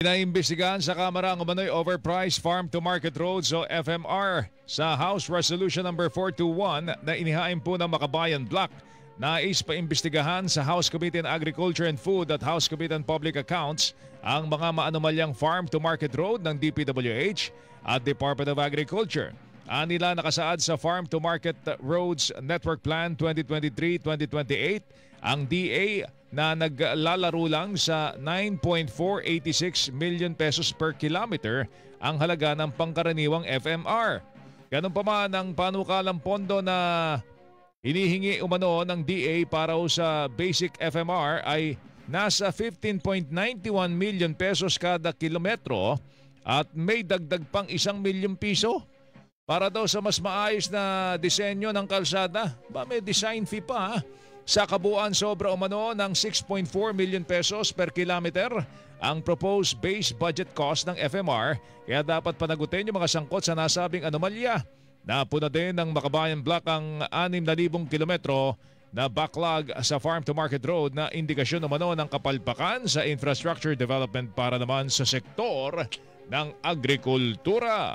Inaimbestigahan sa Kamara ang umano'y overpriced farm-to-market roads o FMR sa House Resolution number 421 na inihain po ng Makabayan Block. Nais paimbestigahan sa House Committee on Agriculture and Food at House Committee on Public Accounts ang mga maanomalyang farm-to-market road ng DPWH at Department of Agriculture. Anila nakasaad sa Farm-to-Market Roads Network Plan 2023-2028 ang DA na naglalaro lang sa 9.486 million pesos per kilometer ang halaga ng pangkaraniwang FMR. Ganun pa man ang panukalang pondo na hinihingi umano ng DA para sa basic FMR ay nasa 15.91 million pesos kada kilometro at may dagdag pang 1 milyong piso para daw sa mas maayos na disenyo ng kalsada. May design fee pa. Sa kabuuan sobra umano ng 6.4 million pesos per kilometer ang proposed base budget cost ng FMR, kaya dapat panagutin yung mga sangkot sa nasabing anomalya. Napuna din ng Makabayan Block ang 6,000 kilometro na backlog sa farm-to-market road na indikasyon umano ng kapalpakan sa infrastructure development para naman sa sektor ng agrikultura.